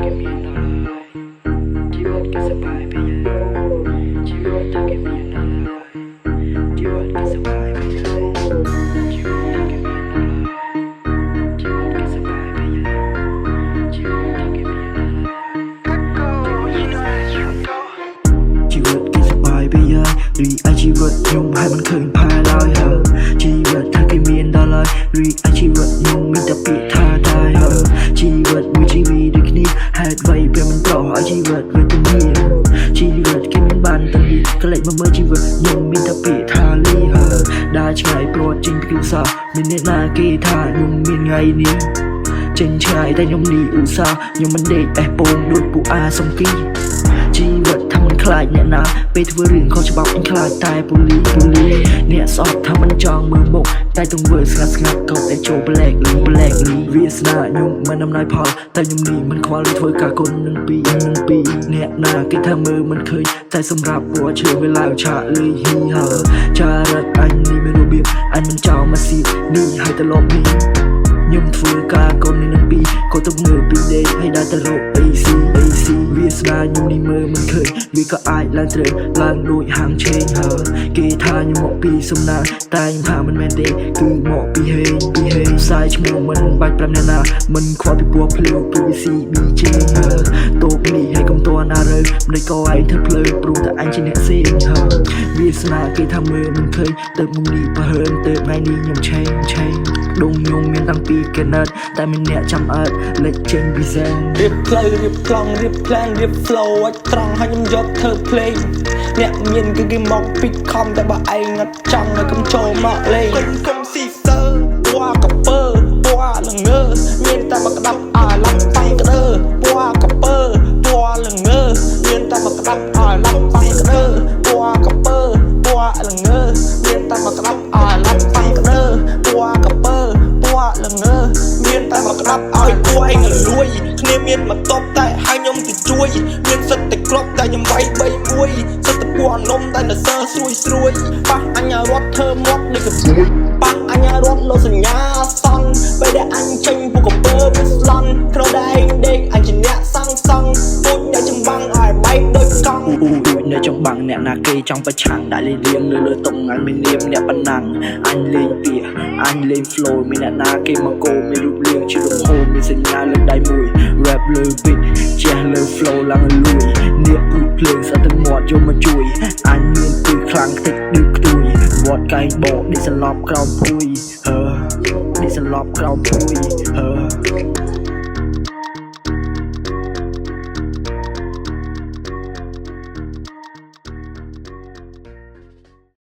គេមានដល់ហើយជីវិតគេសប្បាយពេកជីវិតតែគេមានដល់ហើយជីវិតគេសប្បាយពេកជីវិតតែគេមានដល់ហើយជីវិតគេសប្បាយពេកជីវិតតែគេមានដល់ហើយជីវិតគេសប្បាយពេករីឯជីវិតខ្ញុំហើយមិនឃើញផាឡើយហើយជីវិតថាគេមានដល់ហើយរីឯជីវិតខ្ញុំមានតែពាក្យថាដែរហើយជីវិតមួយជីវិតដូចគ្នាហេតុអ្វីពេលមិនប្រោះឲ្យជីវិតវាទៅមានជីវិតគេមានបានតែនេះក្លែកមកមើលជីវិតខ្ញុំមានតែពាក្យថាលីហើយដើរឆ្ងាយប្រត់ចេញពីឧស្សាហ៍មានអ្នកណាគេថាខ្ញុំមានថ្ងៃនេះចេញឆ្ងាយតែខ្ញុំនេះឧស្សាហ៍ខ្ញុំមិនដេកអេះពងដូចពួកអាសំគីជីវិតថាមិនខ្លាចអ្នកណាពេលធ្វើរឿងខុសច្បាប់អញខ្លាចតែពូលីអ្នកស្អប់ថាមិនចង់មើលមុខតែទង្វើស្ងាត់កោតតែចូលប្លែកវាសនាខ្ញុំមិនអំណោយផលតែខ្ញុំនេះមិនខ្វល់ធ្វើការគុណនឹងពីអ្នកណាគេថាមើលមិនឃើញតែសម្រាប់ពួកឈើវាឡើងឆាកលីហ៊ីហើចារឹកអញនេះមានរបៀបអញមិនចោលមកស៊ីនេះហើយទៅលបនេះខ្ញុំធ្វើការកូននឹងពីក៏ទៅមើលពីដេកហើយដើរទៅរក AC វាស្ដាយខ្ញុំនេះមើលមិនឃើញវាក៏អាចឡើងត្រូវឡើងដូចហាងឆេងហើយគេថាខ្ញុំមកពីសំណាងតែខ្ញុំថាមិនមែនទេគឺមកពីហេងផ្សាយឈ្មោះមិនបាច់ប្រាប់អ្នកណាមិនខ្វល់ពីពណ៌ភ្លើង PVC BJ តូបនេះហើយកុំតណារើមិនក៏ឯងធ្វើភ្លើងព្រោះតែអញជាអ្នកផ្សេងហើយវាស្នាគេថាមើលមិនឃើញទៅមុំនេះបើហើនទៅថ្ងៃនេះខ្ញុំឆេងដងខ្ញុំមានតាំងពីកណិតតែមានអ្នកចាំអើតលេចចេញពីសែនរៀបផ្លូវរៀបខ្លងរៀបផ្លានរៀប flow ឲ្យត្រង់ឲ្យខ្ញុំយកធ្វើភ្លេងអ្នកមានគឺគេមកពីខំតែបើឯងអត់ចង់ឲ្យកុំចូលមកលេងគុំស៊ីសើពណ៌កពើពណ៌លងើមានតែមកក្តាប់អាឡាប់បៃក្តើពណ៌កពើពណ៌លងើមានតែមកក្តាប់អាឡាប់បៃក្តើពណ៌កពើពណ៌លងើមានតែមកក្តាប់អាឡាប់បៃក្តើពណ៌កពើពណ៌លងើមានតែមកក្តាប់ឲ្យពួកឯងលួយគ្នាមានមកតបតែឲ្យខ្ញុំទៅជួយមានសិតតែក្របតែខ្ញុំវាយ3-1សិតតែពួកនំតែនៅសើស្រួយប៉ះអញរត់ធ្វើមកដូចកពួយប៉ះអញរត់លោសញ្ញាសន់ពេលដែលអញចេញពួកកពើវាស្លន់ក្រដែងដេកអញជាអ្នកសង់ពូជអ្នកចំបាំងឲ្យបែកដូចកង់អ្នកចំបាំងអ្នកណាគេចង់ប្រឆាំងដាក់លៀងនៅលើតុងអញមាននាមអ្នកប៉ុណ្ណាំងអញលេងពាក្យអញលេង flow មានអ្នកណាគេមកគោមានរូបរាងជាលំហូរមានសញ្ញាលើដៃមួយ rap លើ beat ចេះលើ flow ឡើងលួយអ្នកពូភ្លើងស្អិតទឹកមាត់យកមកជួយអញមានគឺខ្លាំងតិចដូចខ្ទួយវត្តកែងបោកនេះសន្លប់ក្រោមភួយនេះសន្លប់ក្រោមភួយ